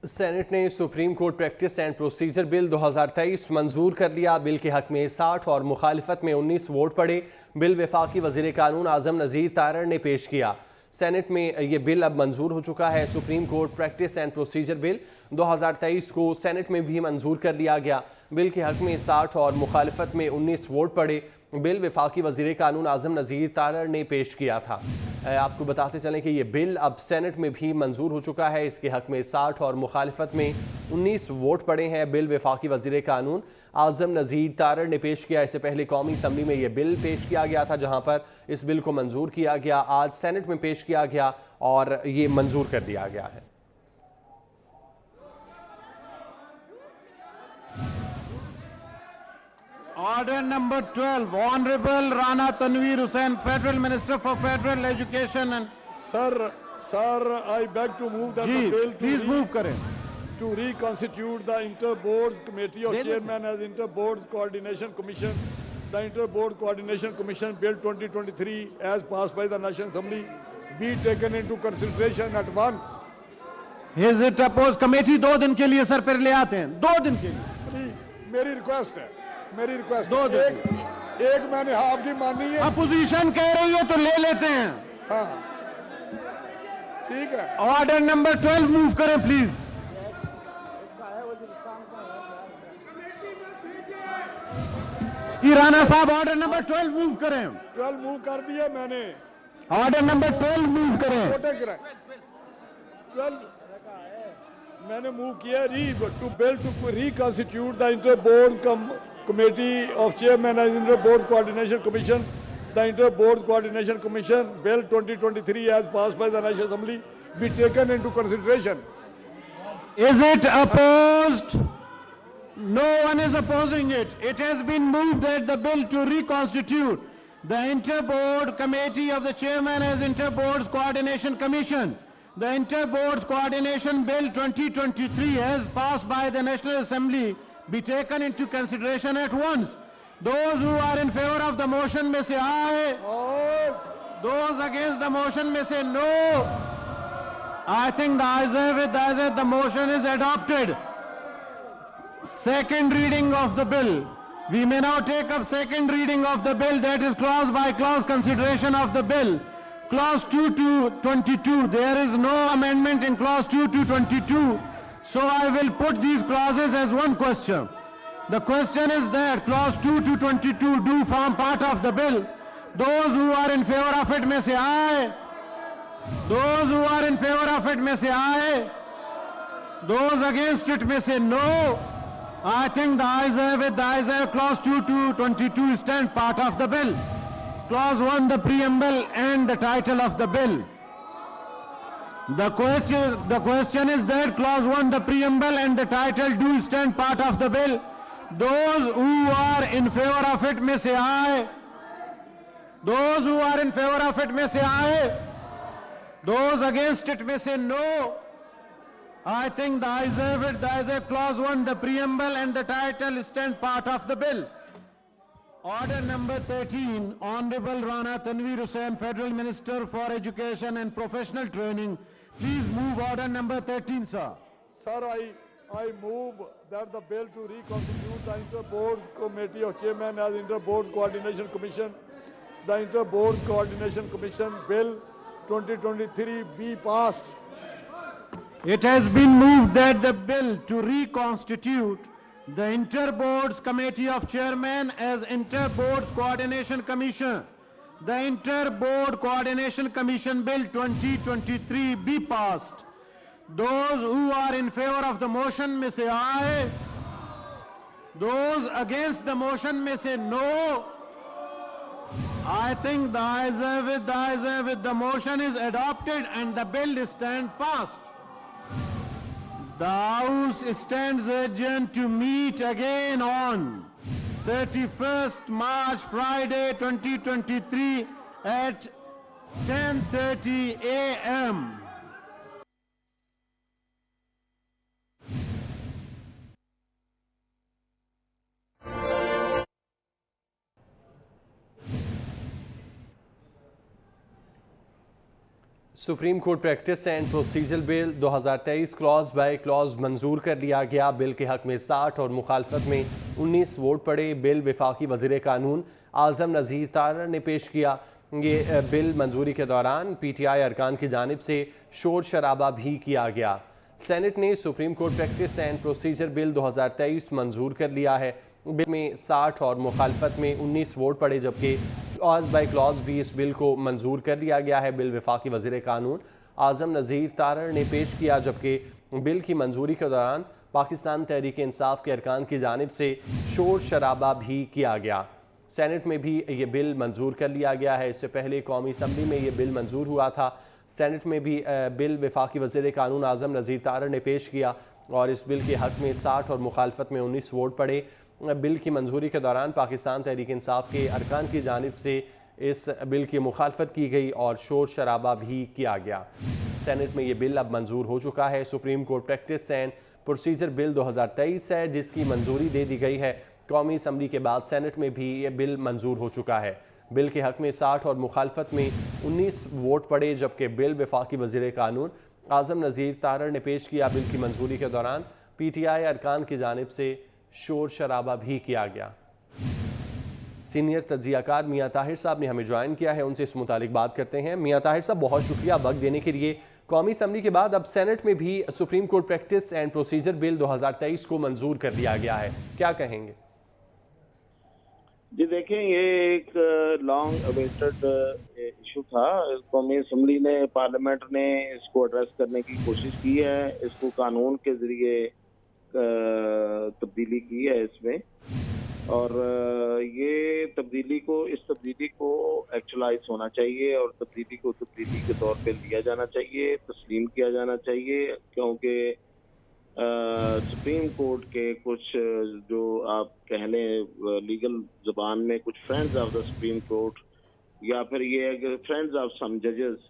Senate ने supreme court practice and procedure bill 2023 मंजूर कर लिया। बिल के हक में 60 और मुखालिफत में 19 वोट पड़े। बिल वफाकी वज़ीर कानून आज़म नज़ीर तारड़ ने पेश किया। सेनेट में ये बिल अब मंजूर हो चुका है। Supreme court practice and procedure bill 2023 को सेनेट में भी मंजूर कर लिया गया। बिल के हक में 60 और मुखालिफत में 19 वोट पड़े। बिल वफाकी वज़ीर कानून आज़म नज़ीर तारड़ ने पेश किया था। आपको बताते चलें कि ये बिल अब सेनेट में भी मंजूर हो चुका है। इसके हक में 60 और मुखालिफत में 19 वोट पड़े हैं। बिल वफाकी वज़ीर कानून आज़म नज़ीर तारड़ ने पेश किया। इससे पहले कौमी असम्बली में ये बिल पेश किया गया था, जहां पर इस बिल को मंजूर किया गया। आज सेनेट में पेश किया गया और ये मंजूर कर दिया गया है। Order number 12, Honorable Rana Tanveer Hussain, Federal Minister for Federal Education and... Sir, I beg to move that the bill please move करें. To reconstitute the Inter-Boards Committee of Chairman as Inter-Boards Coordination Commission. The Inter-Board Coordination Commission Bill 2023 as passed by the National Assembly be taken into consideration at once. Is it opposed? Committee 2 दिन के लिए sir पर ले आते हैं, 2 दिन के लिए. Please, मेरी रिक्वेस्ट है, मेरी रिक्वेस्ट 2 दिन. एक मैंने आपकी मानी है. अपोजिशन कह रही है तो ले लेते हैं. हाँ, ठीक है. ऑर्डर नंबर 12 मूव करें प्लीज. राणा साहब ऑर्डर नंबर 12 मूव करें. 12 मूव कर दिया मैंने. ऑर्डर नंबर 12 मूव करें. 12 मैंने मूव किया to bill to reconstitute the inter board committee of chairman as inter board coordination commission. The inter board coordination commission bill 2023 as pass by the national assembly be taken into consideration. Is it opposed? No one is opposing it. It has been moved that the bill to reconstitute the Inter-Board Committee of the Chairman as Inter-Boards Coordination Commission. The Inter-Boards Coordination Bill 2023 as passed by the National Assembly be taken into consideration at once. Those who are in favor of the motion may say aye. Those against the motion may say no. I think the ayes have it, the motion is adopted. Second reading of the bill. We may now take up second reading of the bill, that is clause by clause consideration of the bill. Clause 2 to 22. There is no amendment in clause 2 to 22. So I will put these clauses as one question. The question is that clause 2 to 22 do form part of the bill. Those who are in favor of it may say aye. Those who are in favor of it may say aye. Those against it may say no. I think the ayes have it. The ayes have clause 2 to 22 stand part of the bill. Clause 1, the preamble and the title of the bill. The question is that clause 1, the preamble and the title do stand part of the bill. Those who are in favor of it may say aye. Those who are in favor of it may say aye. Those against it may say no. I think the ayes have it. The ayes have clause 1, the preamble and the title stand part of the bill. Order number 13, Honorable Rana Tanveer Hussain, Federal Minister for Education and Professional Training. Please move order number 13, sir. Sir, I move that the bill to reconstitute the Inter-Boards Committee of Chairman as Inter-Boards Coordination Commission, the Inter-Boards Coordination Commission Bill 2023 be passed. It has been moved that the bill to reconstitute the Inter-Boards Committee of Chairman as Inter-Boards Coordination Commission, the Inter-Board Coordination Commission Bill 2023 be passed. Those who are in favor of the motion may say aye. Those against the motion may say no. I think the ayes have it, the ayes have it. The motion is adopted and the bill is stand passed. The House stands adjourned to meet again on 31st March, Friday 2023 at 10:30 a.m. Supreme court practice and procedure bill 2023 clause by clause मंजूर कर लिया गया। Bill के हक में 60 और मुखालफत में 19 वोट पड़े। बिल वफाकी वज़ीर कानून आज़म नज़ीर तारड़ ने पेश किया। ये बिल मंजूरी के दौरान PTI अरकान की जानिब से शोर शराबा भी किया गया। सेनेट ने supreme court practice and procedure bill 2023 मंजूर कर लिया है। बिल में 60 और मुखालफत में 19 वोट पड़े, जबकि क्लॉज बाय क्लॉज भी इस बिल को मंजूर कर लिया गया है। बिल वफाकी वज़ीर कानून आज़म नज़ीर तारड़ ने पेश किया, जबकि बिल की मंजूरी के दौरान पाकिस्तान तहरीक इंसाफ के अरकान की जानिब से शोर शराबा भी किया गया। सेनेट में भी ये बिल मंजूर कर लिया गया है। इससे पहले कौमी असम्बली में ये बिल मंजूर हुआ था। सेनेट में भी बिल वफाकी वज़ीर कानून आज़म नज़ीर तारड़ ने पेश किया और इस बिल के हक़ में 60 और मुखालफत में 19 वोट पड़े। बिल की मंजूरी के दौरान पाकिस्तान तहरीक इंसाफ के अरकान की जानिब से इस बिल की मुखालफत की गई और शोर शराबा भी किया गया। सेनेट में ये बिल अब मंजूर हो चुका है। Supreme court practice and procedure bill 2023 है, जिसकी मंजूरी दे दी गई है। कौमी असम्बली के बाद सेनेट में भी ये बिल मंजूर हो चुका है। बिल के हक़ में 60 और मुखालफत में 19 वोट पड़े, जबकि बिल वफाकी वज़ीर कानून आज़म नज़ीर तारड़ ने पेश किया। बिल की मंजूरी के दौरान PTI अरकान की जानिब से शोर शराबा भी किया गया। सीनियर तज्ज़ियाकार मियाँ ताहिर साहब ने हमें ज्वाइन किया है, उनसे इस मुतालिक बात करते हैं। मियाँ ताहिर साहब, बहुत शुक्रिया वक्त देने के लिए। कौमी असम्बली के बाद अब सेनेट में भी supreme court practice and procedure bill 2023 को मंजूर कर दिया गया है, क्या कहेंगे? जी देखें, ये एक लॉन्ग अवेटेड इशू था। कौमी असम्बली ने, पार्लियामेंट ने इसको एड्रेस करने की कोशिश की है। इसको कानून के ज़रिए तब्दीली की है इसमें, और ये इस तब्दीली को एक्चुअलाइज होना चाहिए और तब्दीली को तब्दीली के तौर पे लिया जाना चाहिए, तस्लीम किया जाना चाहिए। क्योंकि सुप्रीम कोर्ट के कुछ, जो आप कह लें लीगल ज़बान में, कुछ friends of the supreme court, या फिर ये फ्रेंड्स ऑफ सम जजेस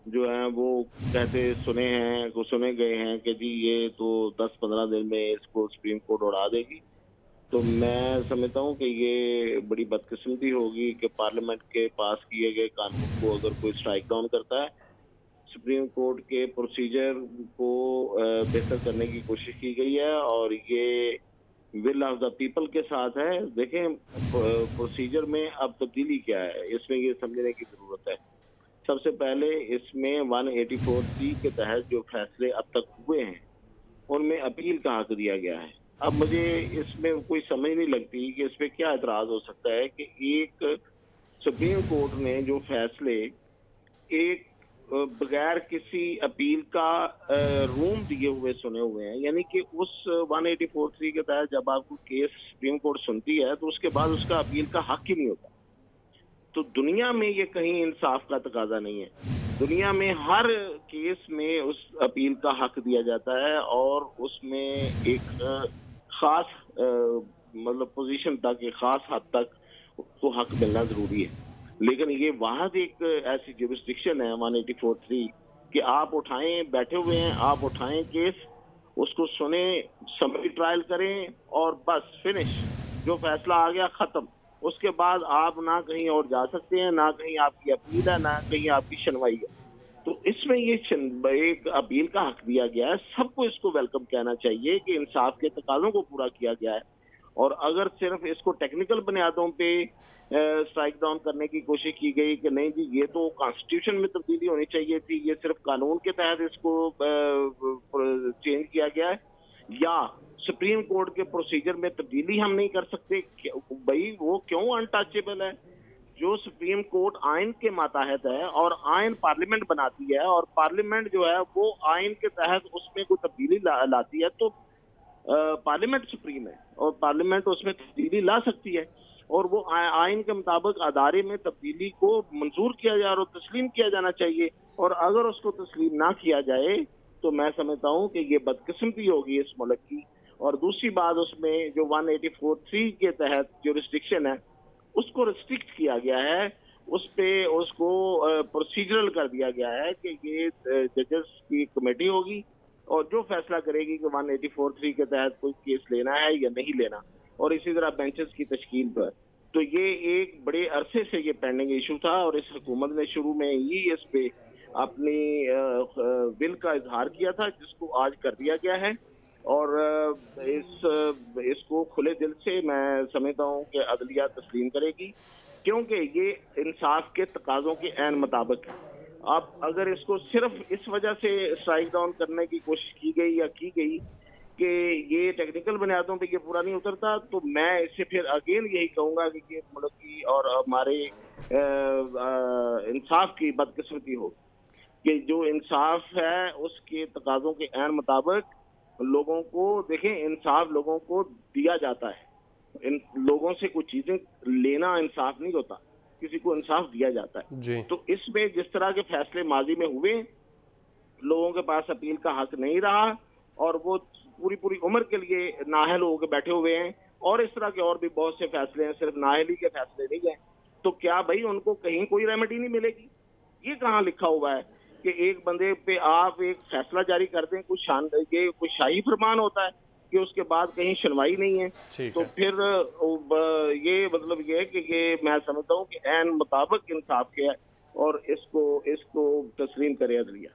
जो हैं, वो सुने गए हैं कि जी ये तो 10-15 दिन में इसको सुप्रीम कोर्ट उड़ा देगी। तो मैं समझता हूँ कि ये बड़ी बदकिस्मती होगी कि पार्लियामेंट के पास किए गए कानून को अगर कोई स्ट्राइक डाउन करता है। सुप्रीम कोर्ट के प्रोसीजर को बेहतर करने की कोशिश की गई है और ये विल ऑफ द पीपल के साथ है। देखें, प्रोसीजर में अब तब्दीली क्या है, इसमें ये समझने की ज़रूरत है। सबसे पहले इसमें 184(c) के तहत जो फैसले अब तक हुए हैं, उनमें अपील का हक दिया गया है। अब मुझे इसमें कोई समझ नहीं लगती कि इस पर क्या एतराज़ हो सकता है कि एक सुप्रीम कोर्ट ने जो फैसले एक बगैर किसी अपील का रूम दिए हुए सुने हुए हैं, यानी कि उस 184(c) के तहत जब आपको केस सुप्रीम कोर्ट सुनती है तो उसके बाद उसका अपील का हक ही नहीं होता। तो दुनिया में ये कहीं इंसाफ का तकाजा नहीं है। दुनिया में हर केस में उस अपील का हक दिया जाता है और उसमें एक खास मतलब पोजीशन तक, एक खास हद तक उसको हक मिलना जरूरी है। लेकिन ये वाहद एक ऐसी जुरिस्डिक्शन है 184(c) कि आप उठाएं, बैठे हुए हैं, आप उठाएं केस, उसको सुने, समरी ट्रायल करें और बस फिनिश, जो फैसला आ गया खत्म। उसके बाद आप ना कहीं और जा सकते हैं, ना कहीं आपकी अपील है, ना कहीं आपकी सुनवाई है। तो इसमें ये एक अपील का हक दिया गया है। सबको इसको वेलकम कहना चाहिए कि इंसाफ के तकाज़ों को पूरा किया गया है। और अगर सिर्फ इसको टेक्निकल बुनियादों पे स्ट्राइक डाउन करने की कोशिश की गई कि नहीं जी ये तो कॉन्स्टिट्यूशन में तब्दीली होनी चाहिए थी, ये सिर्फ कानून के तहत इसको चेंज किया गया है, या सुप्रीम कोर्ट के प्रोसीजर में तब्दीली हम नहीं कर सकते, भाई वो क्यों अनटचेबल है? जो सुप्रीम कोर्ट आइन के मातहत है और आइन पार्लियामेंट बनाती है, और पार्लियामेंट जो है वो आइन के तहत उसमें कोई तब्दीली लाती है, तो पार्लियामेंट सुप्रीम है और पार्लियामेंट उसमें तब्दीली ला सकती है। और वो आइन के मुताबिक अदारे में तब्दीली को मंजूर किया जाए और तस्लीम किया जाना चाहिए। और अगर उसको तस्लीम ना किया जाए तो मैं समझता हूँ कि ये बदकिस्मती होगी इस मुल्क की। और दूसरी बात, उसमें जो 184(c) के तहत जुरिस्डिक्शन है उसको रिस्ट्रिक्ट किया गया है, उस पे उसको प्रोसीजरल कर दिया गया है कि ये जजेस की कमेटी होगी और जो फैसला करेगी कि 184(3) के तहत कोई केस लेना है या नहीं लेना, और इसी तरह बेंचेस की तश्कील पर। तो ये एक बड़े अरसे से ये पेंडिंग इशू था और इस हुकूमत ने शुरू में ही इस पे अपनी विल का इजहार किया था, जिसको आज कर दिया गया है। और इसको खुले दिल से मैं समझता हूँ कि अदलिया तस्लीम करेगी, क्योंकि ये इंसाफ के तकाजों के ऐन मुताबिक है। अब अगर इसको सिर्फ इस वजह से स्ट्राइक डाउन करने की कोशिश की गई या की गई कि ये टेक्निकल बुनियादों पे ये पूरा नहीं उतरता, तो मैं इससे फिर अगेन यही कहूंगा कि ये मुल्क की और हमारे इंसाफ की बदकिस्मती हो कि जो इंसाफ है उसके तकाजों के ऐन मुताबिक लोगों को देखें, इंसाफ लोगों को दिया जाता है। इन लोगों से कुछ चीजें लेना इंसाफ नहीं होता, किसी को इंसाफ दिया जाता है। जी। तो इसमें जिस तरह के फैसले माजी में हुए, लोगों के पास अपील का हक नहीं रहा और वो पूरी उम्र के लिए नाअहल होकर बैठे हुए हैं। और इस तरह के और भी बहुत से फैसले हैं, सिर्फ नाअहली के फैसले नहीं हैं। तो क्या भाई उनको कहीं कोई रेमेडी नहीं मिलेगी? ये कहाँ लिखा हुआ है कि एक बंदे पे आप एक फैसला जारी कर दें, ये कोई शाही फरमान होता है कि उसके बाद कहीं सुनवाई नहीं है? ठीक तो है। फिर ये मतलब ये है कि ये मैं समझता हूँ कि ऐन मुताबिक इंसाफ के है और इसको तस्लीम करे अदलिया।